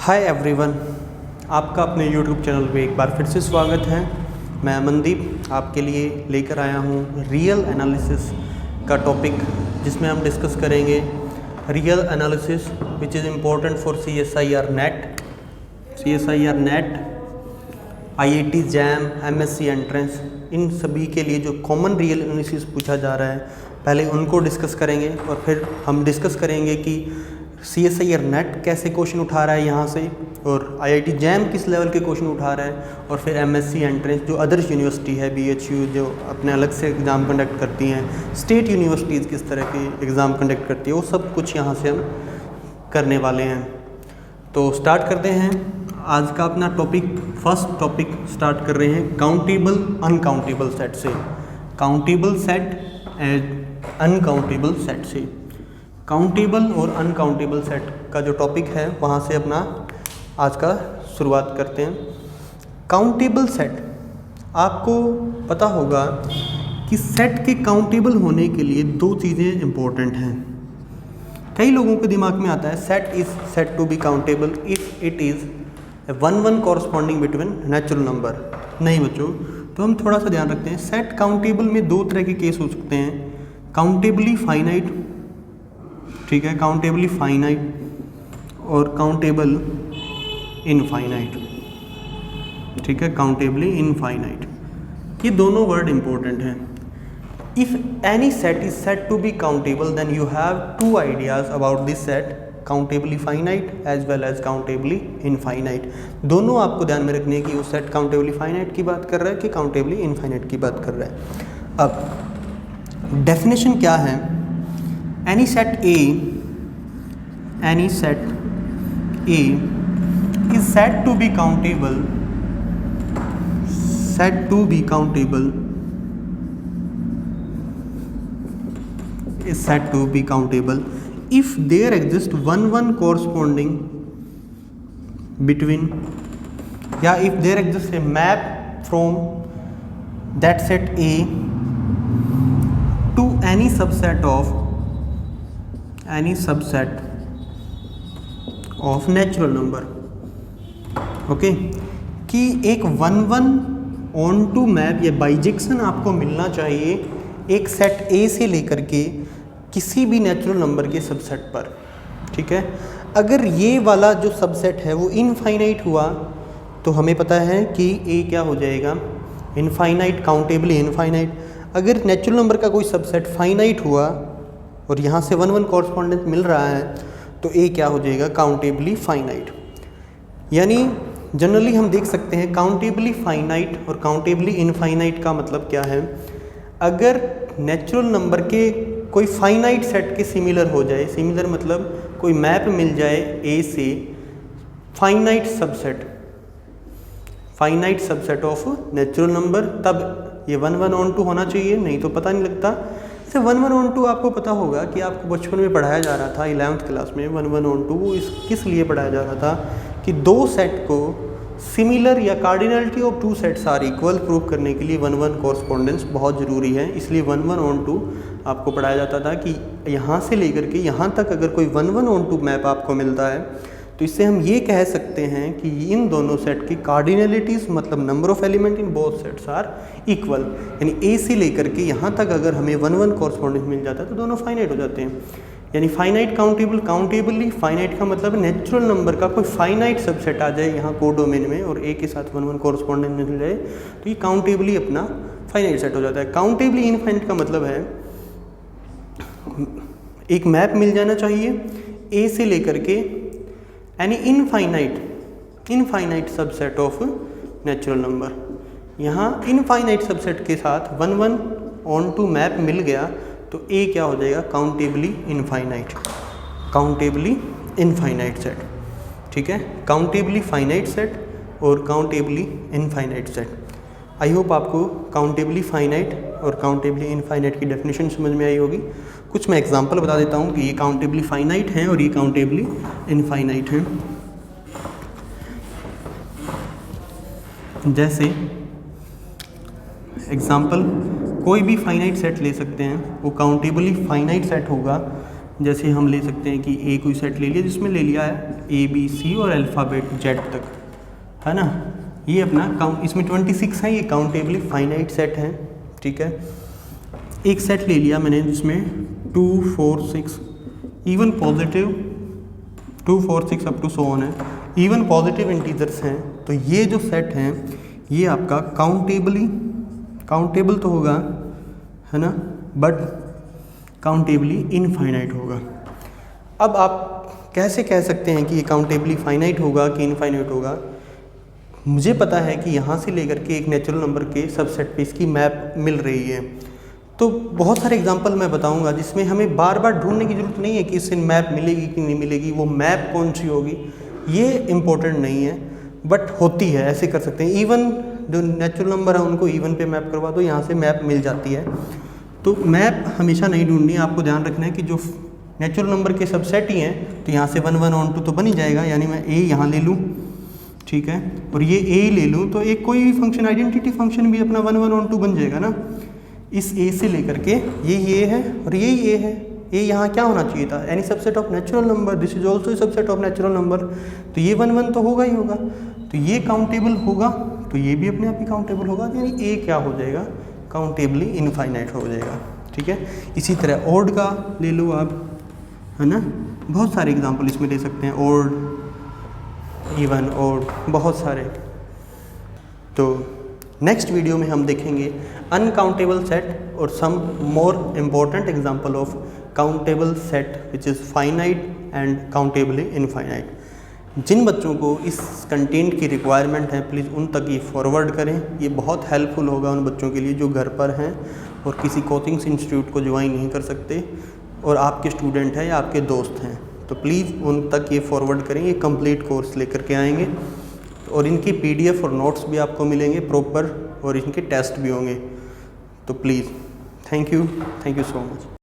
Hi everyone, आपका अपने YouTube channel पे एक बार फिर से स्वागत है। मैं अमनदीप आपके लिए लेकर आया हूँ रियल एनालिसिस का टॉपिक, जिसमें हम डिस्कस करेंगे real analysis which is important for CSIR NET, IIT JAM, MSc entrance. इन सभी के लिए जो कॉमन रियल एनालिसिस पूछा जा रहा है, पहले उनको डिस्कस करेंगे और फिर हम डिस्कस करेंगे कि CSIR नेट कैसे क्वेश्चन उठा रहा है यहाँ से, और IIT जैम किस लेवल के क्वेश्चन उठा रहा है, और फिर MSc एंट्रेंस जो अदर्स यूनिवर्सिटी है, BHU जो अपने अलग से एग्ज़ाम कंडक्ट करती हैं, स्टेट यूनिवर्सिटीज़ किस तरह की एग्ज़ाम कंडक्ट करती है, वो सब कुछ यहाँ से हम करने वाले हैं। तो स्टार्ट करते हैं आज का अपना टॉपिक। फर्स्ट टॉपिक स्टार्ट कर रहे हैं काउंटेबल अनकाउंटेबल सेट से। Countable set and uncountable set से। काउंटेबल और अनकाउंटेबल सेट का जो टॉपिक है वहाँ से अपना आज का शुरुआत करते हैं। काउंटेबल सेट, आपको पता होगा कि सेट के काउंटेबल होने के लिए दो चीज़ें इम्पोर्टेंट हैं। कई लोगों के दिमाग में आता है set is set to be countable if it is 1 corresponding between natural number. नहीं बच्चों, तो हम थोड़ा सा ध्यान रखते हैं। सेट काउंटेबल में दो तरह के केस हो सकते हैं, काउंटेबली फाइनाइट, ठीक है, काउंटेबली फाइनाइट और काउंटेबल इनफाइनाइट, ठीक है, काउंटेबली इनफाइनाइट। ये दोनों वर्ड इंपॉर्टेंट हैं। If any set is set to be countable then you have two ideas about this set, countably finite as well as countably infinite. दोनों आपको ध्यान में रखने की वो सेट काउंटेबली फाइनाइट की बात कर रहा है कि काउंटेबली इनफाइनाइट की बात कर रहा है। अब डेफिनेशन क्या है? any set A is said to be countable if there exists one corresponding between, if there exists a map from that set A to any subset of natural number. Okay, कि एक 1-1 map या bijection आपको मिलना चाहिए एक set A से लेकर के किसी भी नेचुरल नंबर के सबसेट पर, ठीक है। अगर ये वाला जो सबसेट है वो इनफाइनाइट हुआ तो हमें पता है कि A क्या हो जाएगा, इनफाइनाइट, काउंटेबली इनफाइनाइट। अगर नेचुरल नंबर का कोई सबसेट फाइनाइट हुआ और यहाँ से 1-1 कॉरस्पॉन्डेंस मिल रहा है तो A क्या हो जाएगा, काउंटेबली फाइनाइट। यानी जनरली हम देख सकते हैं काउंटेबली फाइनाइट और काउंटेबली इनफाइनाइट का मतलब क्या है। अगर नेचुरल नंबर के कोई फाइनाइट सेट के सिमिलर हो जाए, सिमिलर मतलब कोई मैप मिल जाए A से finite subset of natural number, तब ये 1-1 होना चाहिए, नहीं तो पता नहीं लगता। जैसे 1-1 आपको पता होगा कि आपको बचपन में पढ़ाया जा रहा था 11th क्लास में 1-1 वो किस लिए पढ़ाया जा रहा था कि दो सेट को सिमिलर या cardinality of two sets are equal prove करने के लिए 1-1 कॉरस्पॉन्डेंस बहुत ज़रूरी है। इसलिए 1-1 आपको पढ़ाया जाता था कि यहाँ से लेकर के यहाँ तक अगर कोई 1-1 मैप आपको मिलता है तो इससे हम ये कह सकते हैं कि इन दोनों सेट की कार्डिनलिटीज़ मतलब number of element in both sets are equal. यानी A से लेकर के यहाँ तक अगर हमें 1-1 कॉरस्पॉन्डेंस मिल जाता है तो दोनों फाइनाइट हो जाते हैं। यानी फाइनाइट काउंटेबल, काउंटेबली फाइनाइट का मतलब नेचुरल नंबर का कोई फाइनाइट सबसेट आ जाए यहाँ कोडोमेन में और A के साथ 1-1 कॉरस्पॉन्डेंस मिल जाए तो ये काउंटेबली अपना फाइनाइट सेट हो जाता है। काउंटेबली इनफाइनाइट का मतलब है एक मैप मिल जाना चाहिए A से लेकर के यानी infinite subset of natural number. यहाँ इनफाइनाइट सबसेट के साथ 1-1 मैप मिल गया तो A क्या हो जाएगा, काउंटेबली इनफाइनाइट सेट, ठीक है, काउंटेबली फाइनाइट सेट और countably infinite set. I hope आपको काउंटेबली फाइनाइट और काउंटेबली इनफाइनाइट की डेफिनेशन समझ में आई होगी। कुछ मैं एग्जांपल बता देता हूँ कि ये काउंटेबली फाइनाइट हैं और ये काउंटेबली इनफाइनाइट हैं। जैसे एग्जांपल, कोई भी फाइनाइट सेट ले सकते हैं, वो काउंटेबली फाइनाइट सेट होगा जैसे हम ले सकते हैं कि ए कोई सेट ले लिया जिसमें ले लिया है ABC और अल्फ़ाबेट Z तक, है ना। ये अपना काउंट, इसमें 26 है, ये काउंटेबली फाइनाइट सेट है, ठीक है। एक सेट ले लिया मैंने जिसमें 2 4 6 even positive 2 4 6 up to so on है, इवन पॉजिटिव इंटीजर्स हैं। तो ये जो सेट हैं ये आपका काउंटेबल तो होगा, है ना, बट काउंटेबली इनफाइनाइट होगा। अब आप कैसे कह सकते हैं कि ये काउंटेबली फाइनाइट होगा कि इनफाइनाइट होगा? मुझे पता है कि यहाँ से लेकर के एक नेचुरल नंबर के सबसेट पे इसकी मैप मिल रही है। तो बहुत सारे एग्जांपल मैं बताऊंगा जिसमें हमें बार बार ढूंढने की ज़रूरत नहीं है कि इससे मैप मिलेगी कि नहीं मिलेगी, वो मैप कौन सी होगी ये इम्पोर्टेंट नहीं है, बट होती है, ऐसे कर सकते हैं। इवन जो नेचुरल नंबर है उनको इवन पे मैप करवा दो, यहाँ से मैप मिल जाती है। तो मैप हमेशा नहीं ढूंढनी है, आपको ध्यान रखना है कि जो नेचुरल नंबर के सबसेट ही हैं तो यहाँ से 1 1 on 2 तो बन ही जाएगा, यानी मैं ए यहाँ ले लूँ, ठीक है, और ये ए ले लूँ तो एक कोई भी फंक्शन, आइडेंटिटी फंक्शन भी अपना 1 1 on 2 बन जाएगा ना। इस ए से लेकर के ये है और ये है, ये यहाँ क्या होना चाहिए था, any subset of natural number, this is also subset of natural number, तो ये 1 1 तो होगा ही होगा, तो ये काउंटेबल होगा, तो ये भी अपने आप ही काउंटेबल होगा, यानी ए क्या हो जाएगा, काउंटेबली इनफाइनाइट हो जाएगा, ठीक है। इसी तरह ऑड का ले लो आप, है ना, बहुत सारे एग्जांपल इसमें ले सकते हैं, ऑड, इवन, ऑड, बहुत सारे। तो नेक्स्ट वीडियो में हम देखेंगे अनकाउंटेबल सेट और some more important example of countable set which is finite and countably infinite. जिन बच्चों को इस कंटेंट की रिक्वायरमेंट है प्लीज़ उन तक ये फॉरवर्ड करें, ये बहुत हेल्पफुल होगा उन बच्चों के लिए जो घर पर हैं और किसी कोचिंग इंस्टीट्यूट को ज्वाइन नहीं कर सकते और आपके स्टूडेंट हैं या आपके दोस्त हैं, तो प्लीज़ उन तक ये फॉरवर्ड करें। ये कंप्लीट कोर्स लेकर के आएंगे और इनकी PDF और नोट्स भी आपको मिलेंगे प्रॉपर और इनके टेस्ट भी होंगे। तो please thank you so much.